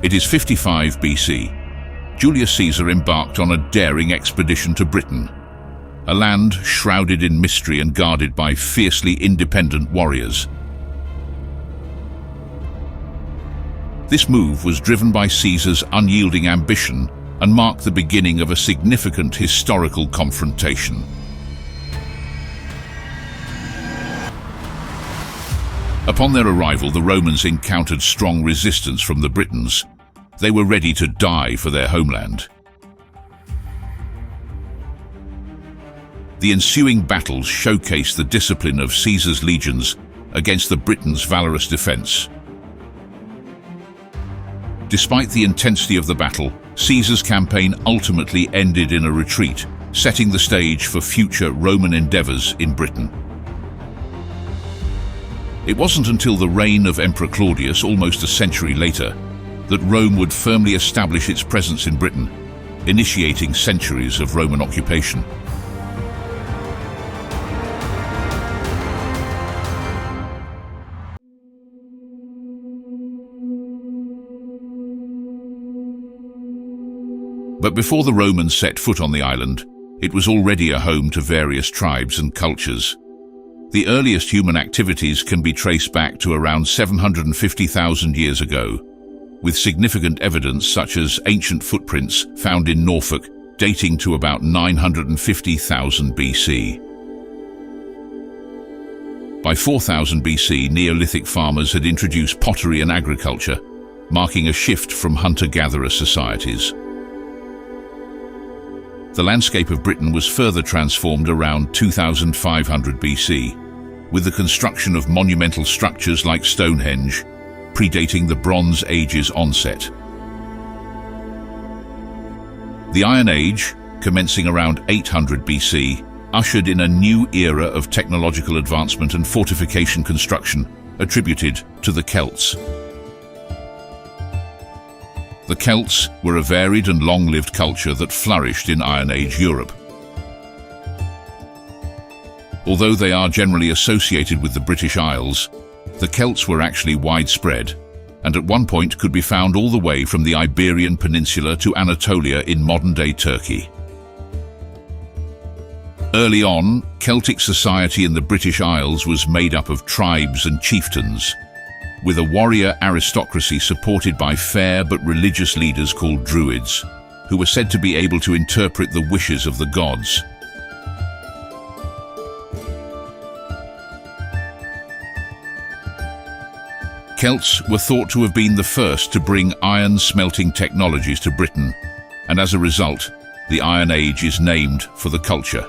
It is 55 BC. Julius Caesar embarked on a daring expedition to Britain, a land shrouded in mystery and guarded by fiercely independent warriors. This move was driven by Caesar's unyielding ambition and marked the beginning of a significant historical confrontation. Upon their arrival, the Romans encountered strong resistance from the Britons. They were ready to die for their homeland. The ensuing battles showcased the discipline of Caesar's legions against the Britons' valorous defense. Despite the intensity of the battle, Caesar's campaign ultimately ended in a retreat, setting the stage for future Roman endeavors in Britain. It wasn't until the reign of Emperor Claudius, almost a century later, that Rome would firmly establish its presence in Britain, initiating centuries of Roman occupation. But before the Romans set foot on the island, it was already a home to various tribes and cultures. The earliest human activities can be traced back to around 750,000 years ago, with significant evidence such as ancient footprints found in Norfolk dating to about 950,000 BC. By 4000 BC, Neolithic farmers had introduced pottery and agriculture, marking a shift from hunter-gatherer societies. The landscape of Britain was further transformed around 2500 BC, with the construction of monumental structures like Stonehenge, predating the Bronze Age's onset. The Iron Age, commencing around 800 BC, ushered in a new era of technological advancement and fortification construction attributed to the Celts. The Celts were a varied and long-lived culture that flourished in Iron Age Europe. Although they are generally associated with the British Isles, the Celts were actually widespread, and at one point could be found all the way from the Iberian Peninsula to Anatolia in modern-day Turkey. Early on, Celtic society in the British Isles was made up of tribes and chieftains, with a warrior aristocracy supported by fair but religious leaders called Druids, who were said to be able to interpret the wishes of the gods. Celts were thought to have been the first to bring iron smelting technologies to Britain, and as a result, the Iron Age is named for the culture.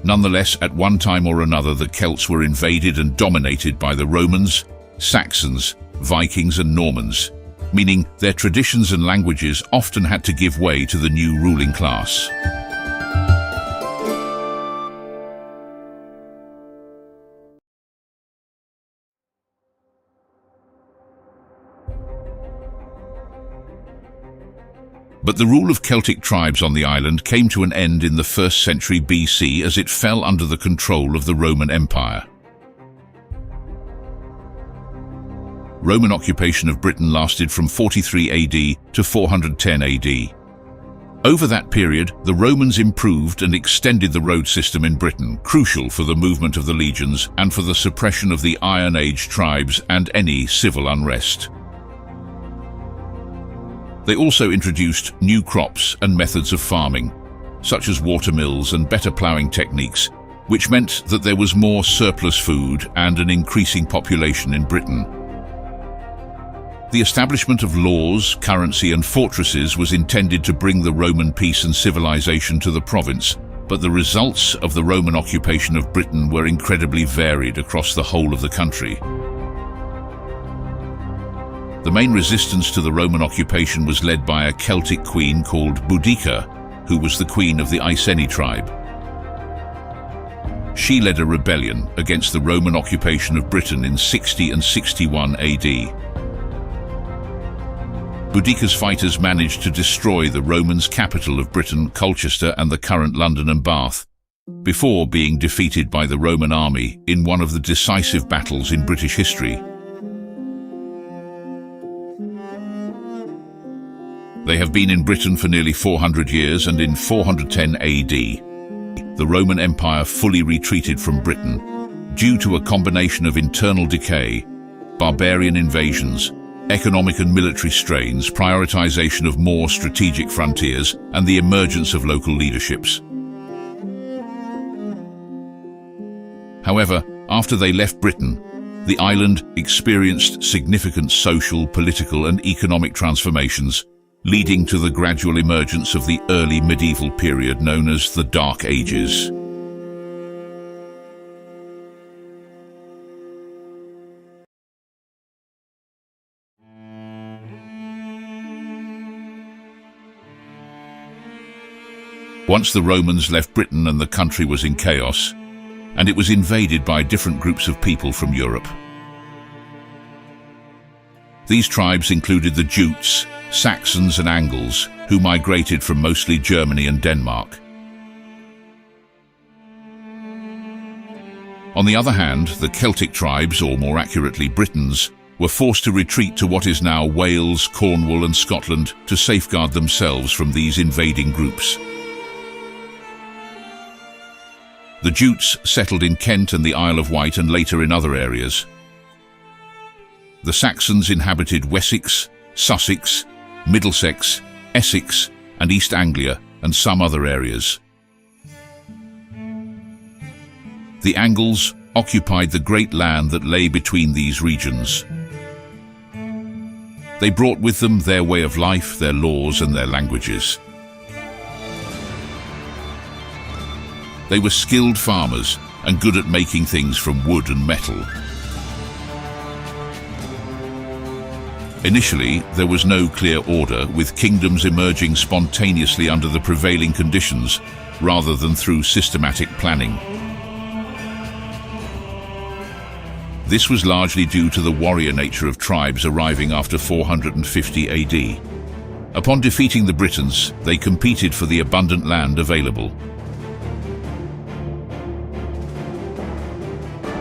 Nonetheless, at one time or another, the Celts were invaded and dominated by the Romans, Saxons, Vikings and Normans, meaning their traditions and languages often had to give way to the new ruling class. But the rule of Celtic tribes on the island came to an end in the 1st century BC as it fell under the control of the Roman Empire. Roman occupation of Britain lasted from 43 AD to 410 AD. Over that period, the Romans improved and extended the road system in Britain, crucial for the movement of the legions and for the suppression of the Iron Age tribes and any civil unrest. They also introduced new crops and methods of farming, such as watermills and better ploughing techniques, which meant that there was more surplus food and an increasing population in Britain. The establishment of laws, currency and fortresses was intended to bring the Roman peace and civilization to the province, but the results of the Roman occupation of Britain were incredibly varied across the whole of the country. The main resistance to the Roman occupation was led by a Celtic queen called Boudicca, who was the queen of the Iceni tribe. She led a rebellion against the Roman occupation of Britain in 60 and 61 AD. Boudicca's fighters managed to destroy the Romans' capital of Britain, Colchester, and the current London and Bath, before being defeated by the Roman army in one of the decisive battles in British history. They have been in Britain for nearly 400 years, and in 410 AD, the Roman Empire fully retreated from Britain due to a combination of internal decay, barbarian invasions, economic and military strains, prioritization of more strategic frontiers, and the emergence of local leaderships. However, after they left Britain, the island experienced significant social, political, and economic transformations, leading to the gradual emergence of the early medieval period known as the Dark Ages. Once the Romans left Britain and the country was in chaos, and it was invaded by different groups of people from Europe. These tribes included the Jutes, Saxons and Angles, who migrated from mostly Germany and Denmark. On the other hand, the Celtic tribes, or more accurately Britons, were forced to retreat to what is now Wales, Cornwall and Scotland to safeguard themselves from these invading groups. The Jutes settled in Kent and the Isle of Wight and later in other areas. The Saxons inhabited Wessex, Sussex, Middlesex, Essex and East Anglia and some other areas. The Angles occupied the great land that lay between these regions. They brought with them their way of life, their laws and their languages. They were skilled farmers and good at making things from wood and metal. Initially, there was no clear order, with kingdoms emerging spontaneously under the prevailing conditions rather than through systematic planning. This was largely due to the warrior nature of tribes arriving after 450 AD. Upon defeating the Britons, they competed for the abundant land available.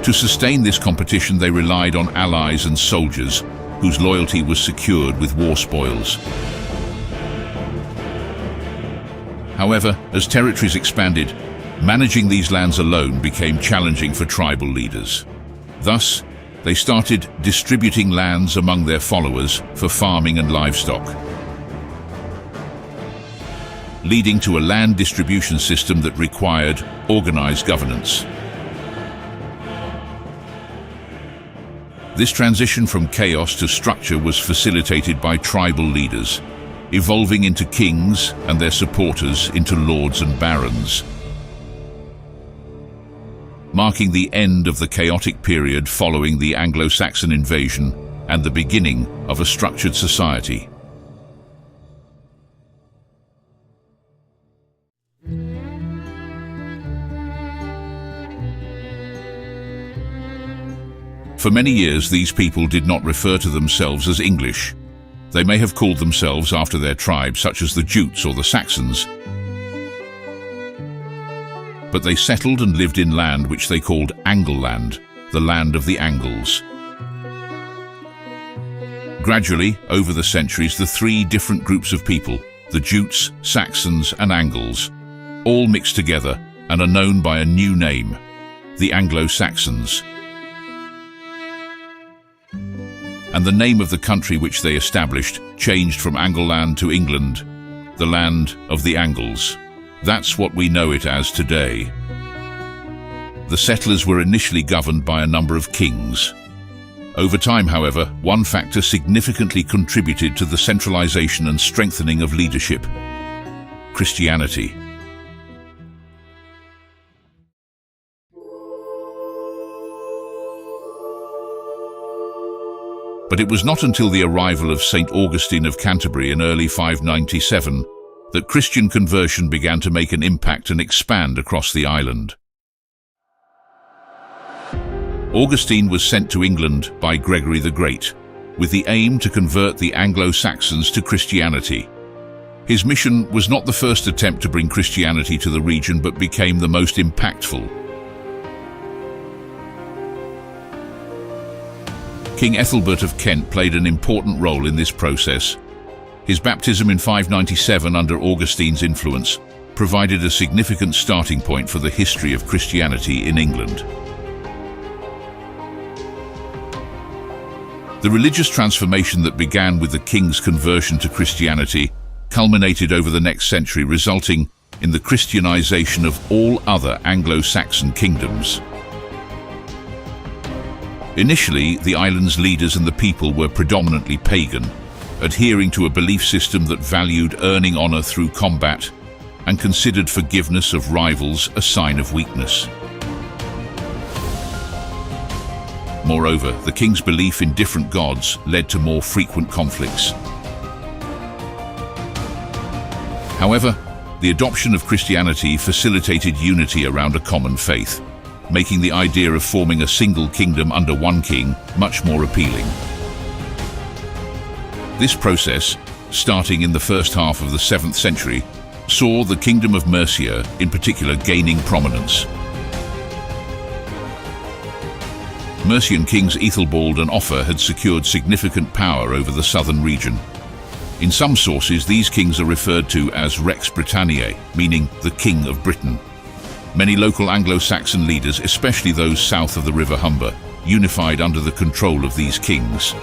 To sustain this competition, they relied on allies and soldiers, whose loyalty was secured with war spoils. However, as territories expanded, managing these lands alone became challenging for tribal leaders. Thus, they started distributing lands among their followers for farming and livestock, leading to a land distribution system that required organized governance. This transition from chaos to structure was facilitated by tribal leaders, evolving into kings and their supporters into lords and barons, marking the end of the chaotic period following the Anglo-Saxon invasion and the beginning of a structured society. For many years, these people did not refer to themselves as English. They may have called themselves after their tribes, such as the Jutes or the Saxons, but they settled and lived in land which they called Angleland, the land of the Angles. Gradually, over the centuries, the three different groups of people, the Jutes, Saxons and Angles, all mixed together and are known by a new name, the Anglo-Saxons. And the name of the country which they established changed from Angleland to England, the land of the Angles. That's what we know it as today. The settlers were initially governed by a number of kings. Over time, however, one factor significantly contributed to the centralization and strengthening of leadership: Christianity. But it was not until the arrival of St. Augustine of Canterbury in early 597 that Christian conversion began to make an impact and expand across the island. Augustine was sent to England by Gregory the Great, with the aim to convert the Anglo-Saxons to Christianity. His mission was not the first attempt to bring Christianity to the region, but became the most impactful. King Ethelbert of Kent played an important role in this process. His baptism in 597 under Augustine's influence provided a significant starting point for the history of Christianity in England. The religious transformation that began with the king's conversion to Christianity culminated over the next century, resulting in the Christianization of all other Anglo-Saxon kingdoms. Initially, the island's leaders and the people were predominantly pagan, adhering to a belief system that valued earning honor through combat and considered forgiveness of rivals a sign of weakness. Moreover, the king's belief in different gods led to more frequent conflicts. However, the adoption of Christianity facilitated unity around a common faith, making the idea of forming a single kingdom under one king much more appealing. This process, starting in the first half of the 7th century, saw the Kingdom of Mercia in particular gaining prominence. Mercian kings Ethelbald and Offa had secured significant power over the southern region. In some sources, these kings are referred to as Rex Britanniae, meaning the King of Britain. Many local Anglo-Saxon leaders, especially those south of the River Humber, unified under the control of these kings.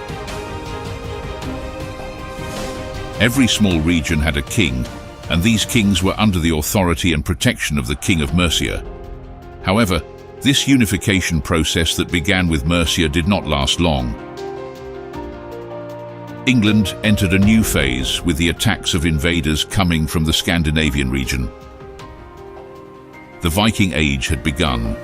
Every small region had a king, and these kings were under the authority and protection of the King of Mercia. However, this unification process that began with Mercia did not last long. England entered a new phase with the attacks of invaders coming from the Scandinavian region. The Viking Age had begun.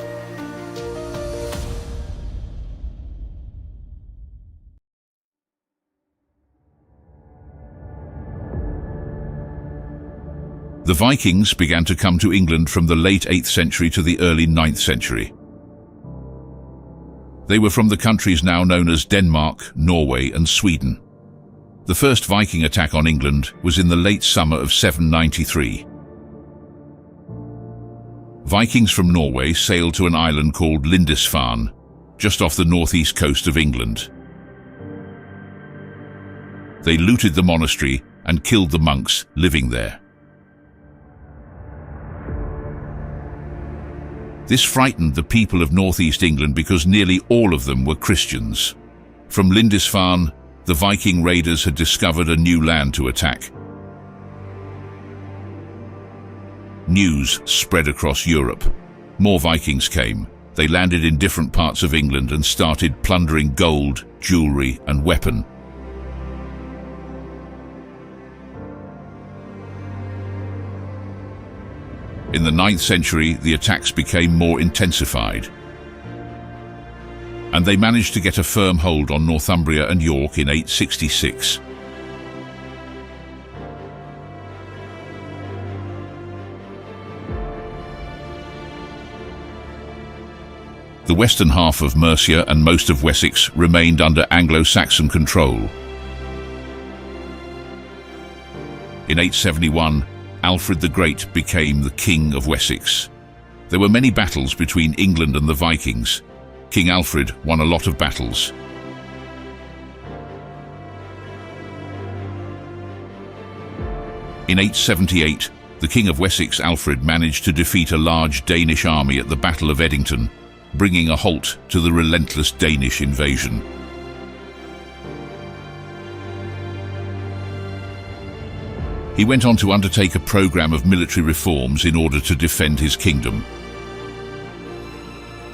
The Vikings began to come to England from the late 8th century to the early 9th century. They were from the countries now known as Denmark, Norway, and Sweden. The first Viking attack on England was in the late summer of 793. Vikings from Norway sailed to an island called Lindisfarne, just off the northeast coast of England. They looted the monastery and killed the monks living there. This frightened the people of northeast England because nearly all of them were Christians. From Lindisfarne, the Viking raiders had discovered a new land to attack. News spread across Europe. More Vikings came. They landed in different parts of England and started plundering gold, jewelry, and weapons. In the 9th century, the attacks became more intensified, and they managed to get a firm hold on Northumbria and York in 866. The western half of Mercia and most of Wessex remained under Anglo-Saxon control. In 871, Alfred the Great became the King of Wessex. There were many battles between England and the Vikings. King Alfred won a lot of battles. In 878, the King of Wessex, Alfred, managed to defeat a large Danish army at the Battle of Edington, bringing a halt to the relentless Danish invasion. He went on to undertake a program of military reforms in order to defend his kingdom.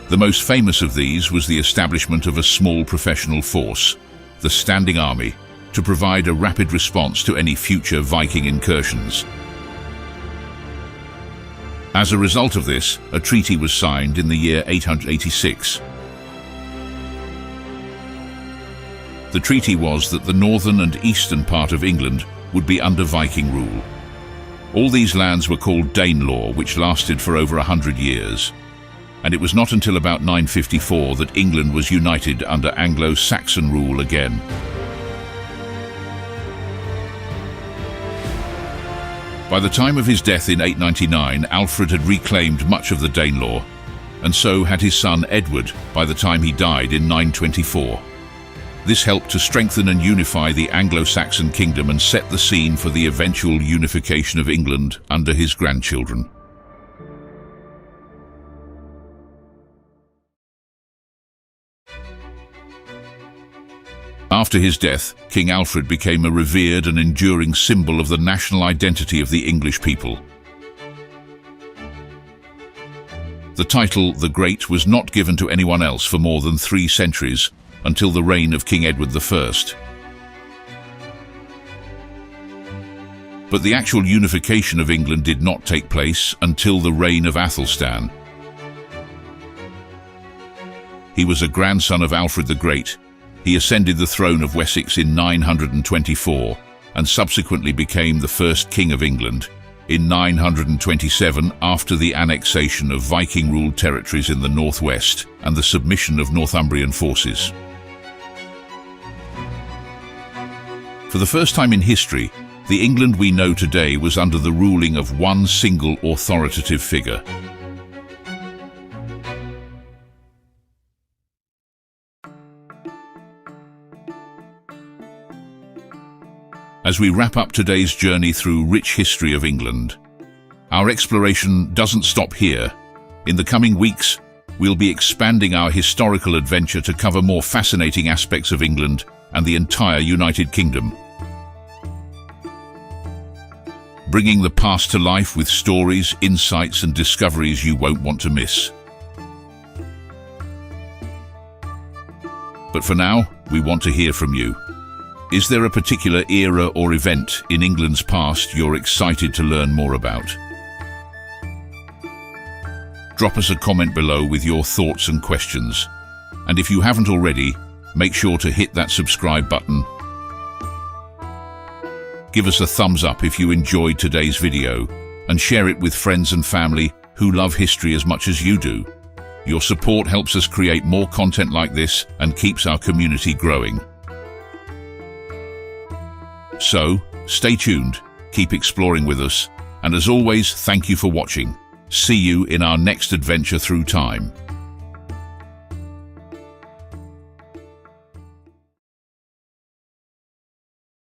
The most famous of these was the establishment of a small professional force, the Standing Army, to provide a rapid response to any future Viking incursions. As a result of this, a treaty was signed in the year 886. The treaty was that the northern and eastern part of England would be under Viking rule. All these lands were called Danelaw, which lasted for over 100 years. And it was not until about 954 that England was united under Anglo-Saxon rule again. By the time of his death in 899, Alfred had reclaimed much of the Danelaw, and so had his son Edward by the time he died in 924. This helped to strengthen and unify the Anglo-Saxon kingdom and set the scene for the eventual unification of England under his grandchildren. After his death, King Alfred became a revered and enduring symbol of the national identity of the English people. The title, the Great, was not given to anyone else for more than 3 centuries, until the reign of King Edward I. But the actual unification of England did not take place until the reign of Athelstan. He was a grandson of Alfred the Great. He ascended the throne of Wessex in 924 and subsequently became the first king of England in 927 after the annexation of Viking-ruled territories in the northwest and the submission of Northumbrian forces. For the first time in history, the England we know today was under the ruling of one single authoritative figure. As we wrap up today's journey through rich history of England, our exploration doesn't stop here. In the coming weeks, we'll be expanding our historical adventure to cover more fascinating aspects of England and the entire United Kingdom. Bringing the past to life with stories, insights, and discoveries you won't want to miss. But for now, we want to hear from you. Is there a particular era or event in England's past you're excited to learn more about? Drop us a comment below with your thoughts and questions. And if you haven't already, make sure to hit that subscribe button. Give us a thumbs up if you enjoyed today's video, and share it with friends and family who love history as much as you do. Your support helps us create more content like this and keeps our community growing. So, stay tuned, keep exploring with us, and as always, thank you for watching. See you in our next adventure through time.